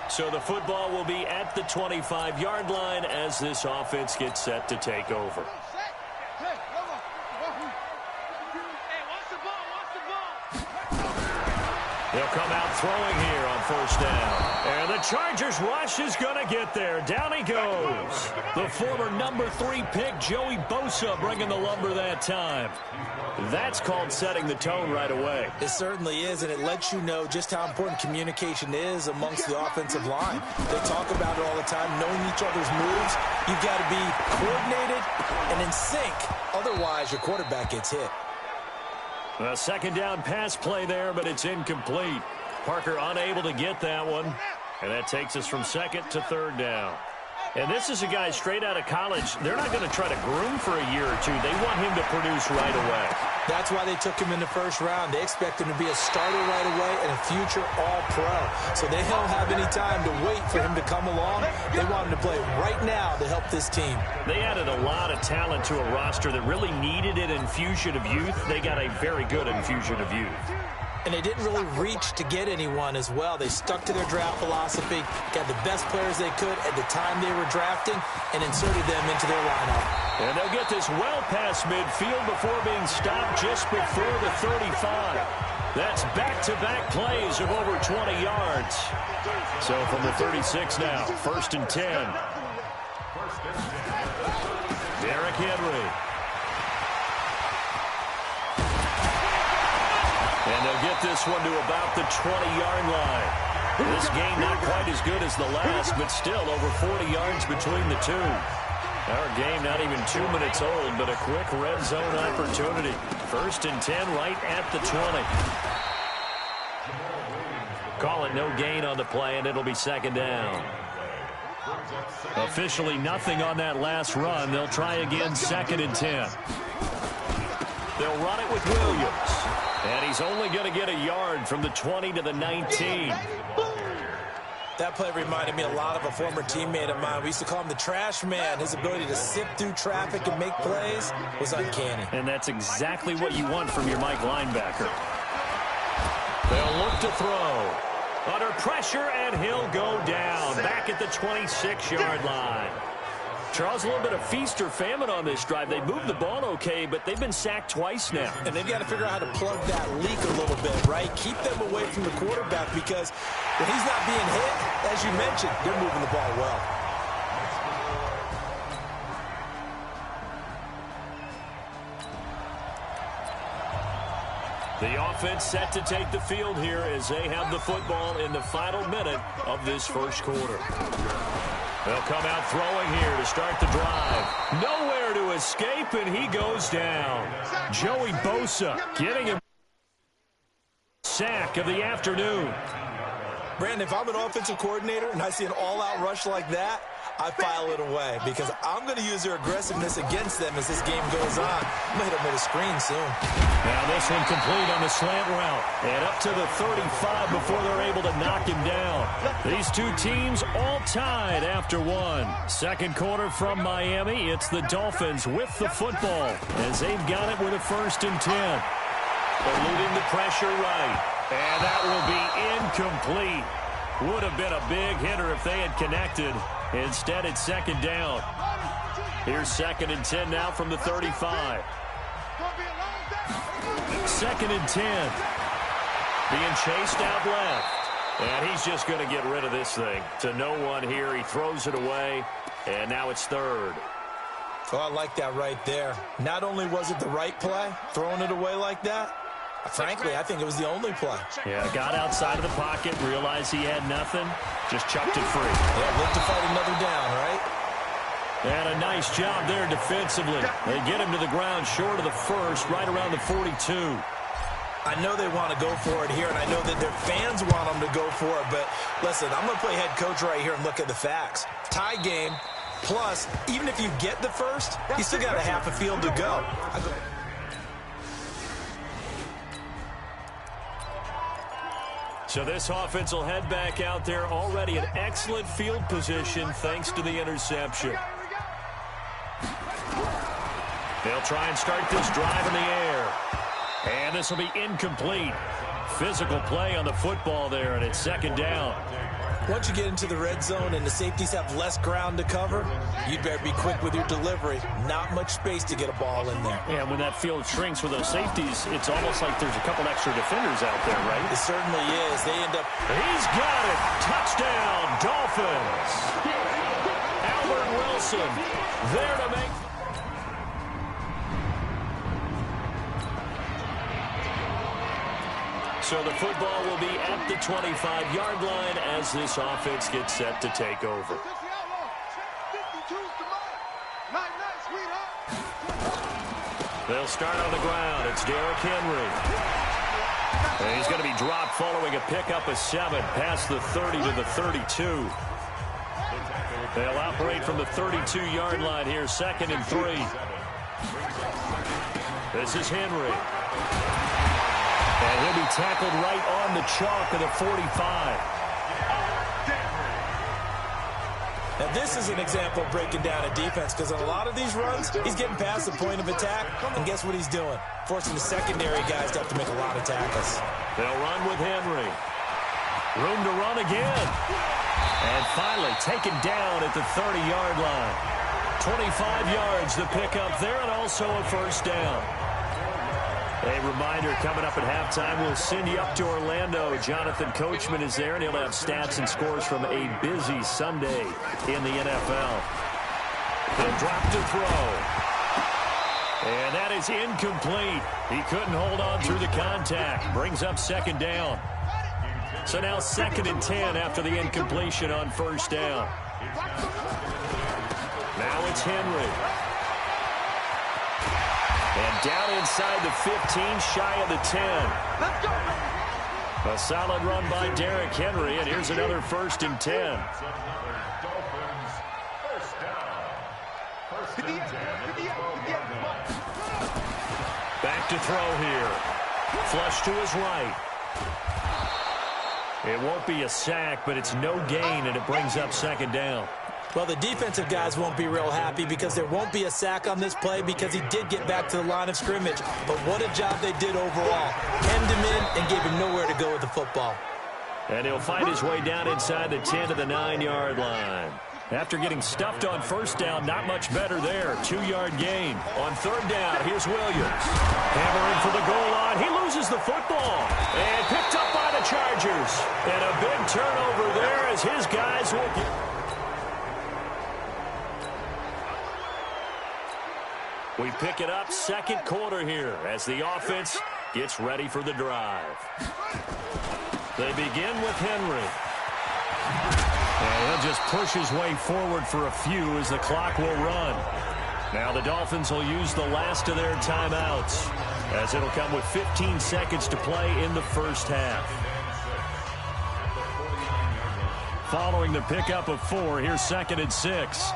So the football will be at the 25-yard line as this offense gets set to take over. They'll come out throwing here on first down. And the Chargers rush is going to get there. Down he goes. The former number 3 pick, Joey Bosa, bringing the lumber that time. That's called setting the tone right away. It certainly is, and it lets you know just how important communication is amongst the offensive line. They talk about it all the time, knowing each other's moves. You've got to be coordinated and in sync. Otherwise, your quarterback gets hit. A second down pass play there, but it's incomplete. Parker unable to get that one. And that takes us from second to third down. And this is a guy straight out of college. They're not going to try to groom for a year or two. They want him to produce right away. That's why they took him in the first round. They expect him to be a starter right away and a future all-pro. So they don't have any time to wait for him to come along. They want him to play right now to help this team. They added a lot of talent to a roster that really needed an infusion of youth. They got a very good infusion of youth. And they didn't really reach to get anyone as well. They stuck to their draft philosophy, got the best players they could at the time they were drafting, and inserted them into their lineup. And they'll get this well past midfield before being stopped just before the 35. That's back-to-back plays of over 20 yards. So from the 36 now, first and 10. Derrick Henry. And they'll get this one to about the 20-yard line. This game not quite as good as the last, but still over 40 yards between the two. Our game not even 2 minutes old, but a quick red zone opportunity. First and 10 right at the 20. Call it no gain on the play, and it'll be second down. Officially nothing on that last run. They'll try again second and 10. They'll run it with Williams. And he's only going to get a yard from the 20 to the 19. That play reminded me a lot of a former teammate of mine. We used to call him the trash man. His ability to sift through traffic and make plays was uncanny. And that's exactly what you want from your Mike linebacker. They'll look to throw. Under pressure, and he'll go down. Back at the 26-yard line. Charles, a little bit of feast or famine on this drive. They moved the ball okay, but they've been sacked twice now. And they've got to figure out how to plug that leak a little bit, right? Keep them away from the quarterback because when he's not being hit, as you mentioned, they're moving the ball well. The offense set to take the field here as they have the football in the final minute of this first quarter. They'll come out throwing here to start the drive. Nowhere to escape, and he goes down. Joey Bosa getting him sack of the afternoon. Brandon, if I'm an offensive coordinator and I see an all-out rush like that, I file it away because I'm going to use their aggressiveness against them as this game goes on. I'm going to hit them with a screen soon. Now this one complete on the slant route. And up to the 35 before they're able to knock him down. These two teams all tied after one. Second quarter from Miami. It's the Dolphins with the football as they've got it with a first and 10. Eluding the pressure right. And that will be incomplete. Would have been a big hitter if they had connected. Instead, it's second down. Here's second and 10 now from the 35. Second and 10. Being chased out left. And he's just going to get rid of this thing. To no one here. He throws it away. And now it's third. Oh, I like that right there. Not only was it the right play, throwing it away like that, frankly, I think it was the only play. Yeah, got outside of the pocket, realized he had nothing, just chucked it free. Yeah, look to fight another down, right? And a nice job there defensively. They get him to the ground short of the first, right around the 42. I know they want to go for it here, and I know that their fans want them to go for it, but listen, I'm going to play head coach right here and look at the facts. Tie game, plus, even if you get the first, you still got a half a field to go. So this offense will head back out there already in excellent field position thanks to the interception. They'll try and start this drive in the air. And this will be incomplete. Physical play on the football there, and it's second down. Once you get into the red zone and the safeties have less ground to cover, you better be quick with your delivery. Not much space to get a ball in there. Yeah, when that field shrinks with those safeties, it's almost like there's a couple extra defenders out there, right? It certainly is. They end up... He's got it. Touchdown, Dolphins. Albert Wilson there to make... So the football will be at the 25-yard line as this offense gets set to take over. They'll start on the ground. It's Derrick Henry. And he's going to be dropped following a pickup of 7 past the 30 to the 32. They'll operate from the 32-yard line here, 2nd and 3. This is Henry. And he'll be tackled right on the chalk of the 45. Now, this is an example of breaking down a defense, because on a lot of these runs, he's getting past the point of attack, and guess what he's doing? Forcing the secondary guys to have to make a lot of tackles. They'll run with Henry. Room to run again. And finally taken down at the 30-yard line. 25 yards the pickup there, and also a first down. A reminder, coming up at halftime, we'll send you up to Orlando. Jonathan Coachman is there, and he'll have stats and scores from a busy Sunday in the NFL. He'll drop to throw. And that is incomplete. He couldn't hold on through the contact. Brings up 2nd down. So now 2nd and 10 after the incompletion on first down. Now it's Henry. And down inside the 15, shy of the 10. Let's go, baby. A solid run by Derrick Henry, and here's another 1st and 10. Back to throw here. Flush to his right. It won't be a sack, but it's no gain, and it brings up 2nd down. Well, the defensive guys won't be real happy because there won't be a sack on this play because he did get back to the line of scrimmage. But what a job they did overall. Hemmed him in and gave him nowhere to go with the football. And he'll find his way down inside the 10 to the 9-yard line. After getting stuffed on first down, not much better there. 2-yard gain. On 3rd down, here's Williams. Hammering for the goal line. He loses the football. And picked up by the Chargers. And a big turnover there as his guys will get... We pick it up, 2nd quarter here as the offense gets ready for the drive. They begin with Henry. And he'll just push his way forward for a few as the clock will run. Now the Dolphins will use the last of their timeouts as it'll come with 15 seconds to play in the first half. Following the pickup of 4, here's 2nd and 6.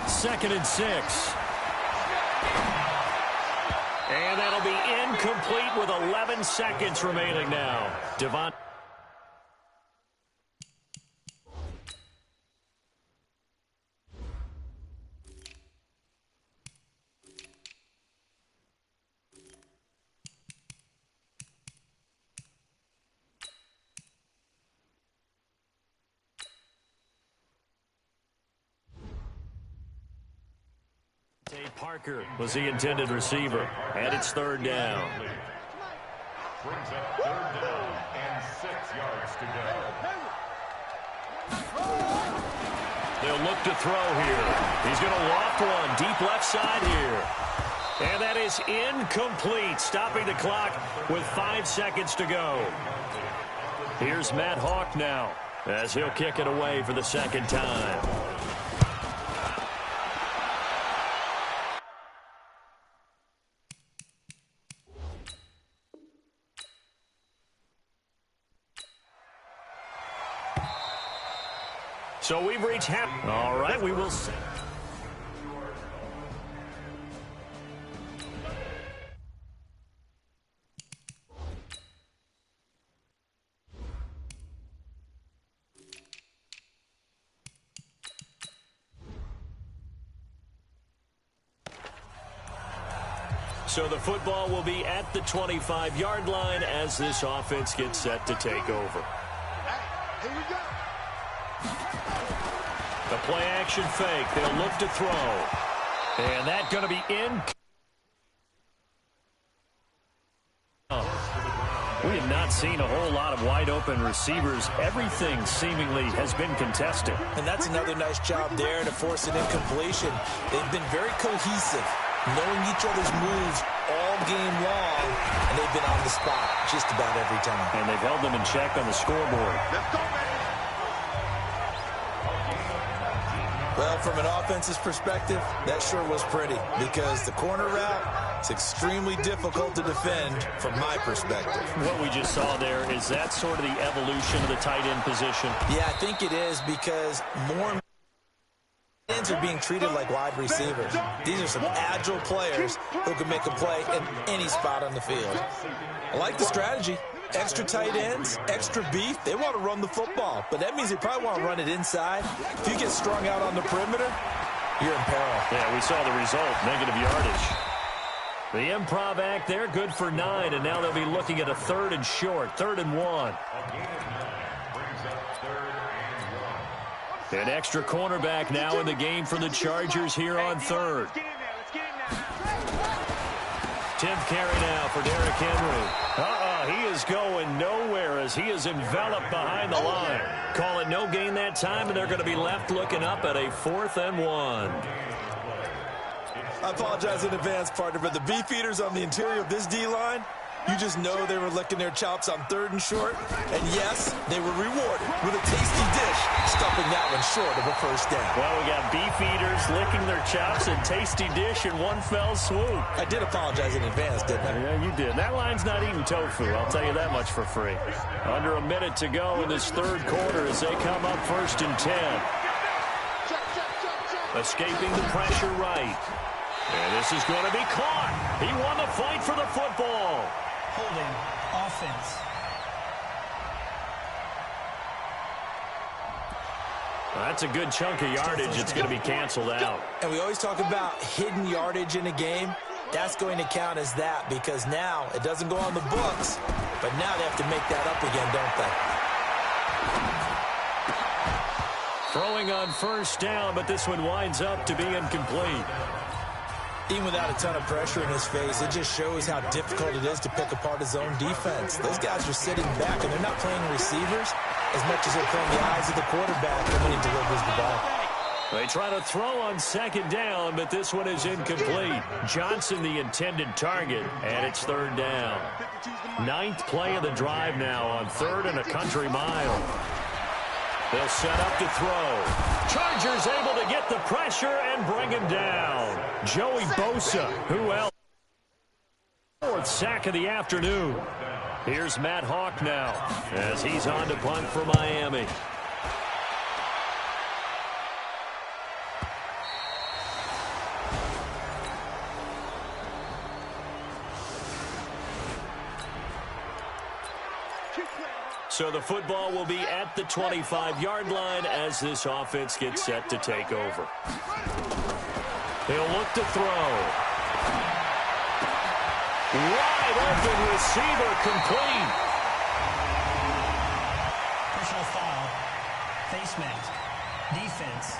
2nd and 6. And that'll be incomplete with 11 seconds remaining now. Devon. Parker was the intended receiver, and it's 3rd down. Brings up 3rd down and 6 yards to go. They'll look to throw here. He's going to loft one deep left side here. And that is incomplete, stopping the clock with 5 seconds to go. Here's Matt Hawk now as he'll kick it away for the 2nd time. So we've reached half. All right, we will see. So the football will be at the 25-yard line as this offense gets set to take over. The play action fake. They'll look to throw. And that's going to be in. We have not seen a whole lot of wide-open receivers. Everything seemingly has been contested. And that's another nice job there to force an incompletion. They've been very cohesive, knowing each other's moves all game long, and they've been on the spot just about every time. And they've held them in check on the scoreboard. Let's go, man. Well, from an offense's perspective, that sure was pretty because the corner route is extremely difficult to defend from my perspective. What we just saw there, is that sort of the evolution of the tight end position? Yeah, I think it is because more ends are being treated like wide receivers. These are some agile players who can make a play in any spot on the field. I like the strategy. Extra tight ends, extra beef. They want to run the football, but that means they probably want to run it inside. If you get strung out on the perimeter, you're in peril. Yeah, we saw the result, negative yardage. The improv act there, good for 9, and now they'll be looking at a 3rd and short, 3rd and 1. An extra cornerback now in the game for the Chargers here on 3rd. 10th carry now for Derrick Henry. He is going nowhere as he is enveloped behind the line. Call it no gain that time, and they're going to be left looking up at a 4th and 1. I apologize in advance, partner, but the beef eaters on the interior of this D-line, you just know they were licking their chops on 3rd and short. And yes, they were rewarded with a tasty dish, stuffing that one short of a first down. Well, we got beef eaters licking their chops and tasty dish in one fell swoop. I did apologize in advance, didn't I? Yeah, you did. That line's not eating tofu, I'll tell you that much for free. Under a minute to go in this 3rd quarter as they come up 1st and 10. Escaping the pressure right. And this is going to be caught. He won the fight for the football. Holding offense. That's a good chunk of yardage. It's going to be canceled out. And we always talk about hidden yardage in a game. That's going to count as that because now it doesn't go on the books, but now they have to make that up again, don't they? Throwing on 1st down, but this one winds up to be incomplete. Even without a ton of pressure in his face, it just shows how difficult it is to pick apart his own defense. Those guys are sitting back, and they're not playing receivers as much as they're playing the eyes of the quarterback when he delivers the ball. They try to throw on 2nd down, but this one is incomplete. Johnson the intended target, and it's 3rd down. 9th play of the drive now on 3rd and a country mile. They'll set up to throw. Chargers able to get the pressure and bring him down. Joey Bosa, who else? 4th sack of the afternoon. Here's Matt Hawk now as he's on to punt for Miami. So the football will be at the 25-yard line as this offense gets set to take over. He'll look to throw. Wide open receiver complete. Personal foul. Face mask. Defense.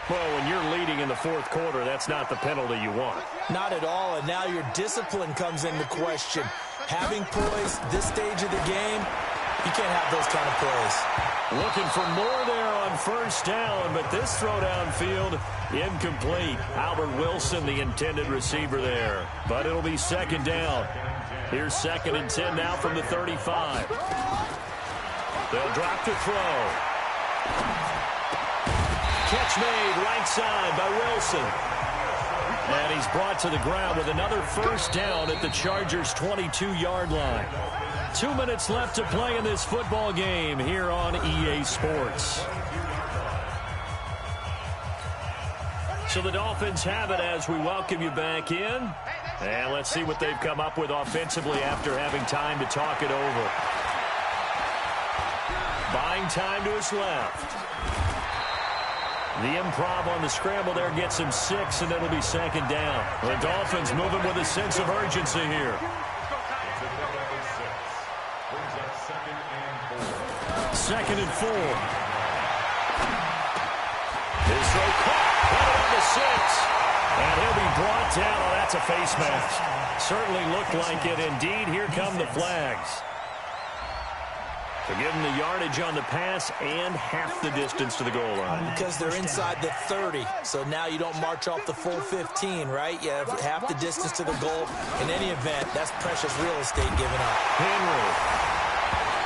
Well, when you're leading in the 4th quarter, that's not the penalty you want. Not at all, and now your discipline comes into question. Having poise this stage of the game, you can't have those kind of plays. Looking for more there on 1st down, but this throw downfield incomplete. Albert Wilson, the intended receiver there, but it'll be 2nd down. Here's 2nd and 10 now from the 35. They'll drop to throw. Catch made right side by Wilson. And he's brought to the ground with another 1st down at the Chargers' 22-yard line. 2 minutes left to play in this football game here on EA Sports. So the Dolphins have it as we welcome you back in. And let's see what they've come up with offensively after having time to talk it over. Buying time to his left. The improv on the scramble there gets him 6, and it'll be 2nd down. The Dolphins moving with a sense of urgency here. 2nd and 4. His throw caught. Headed on to 6. And he'll be brought down. Oh, that's a face mask. Certainly looked like it. Indeed, here come the flags. So give them the yardage on the pass and half the distance to the goal line. Because they're inside the 30, so now you don't march off the full 15, right? You have half the distance to the goal. In any event, that's precious real estate given up. Henry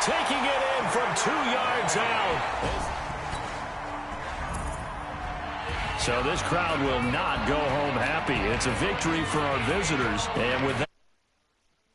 taking it in from 2 yards out. So this crowd will not go home happy. It's a victory for our visitors. And with that,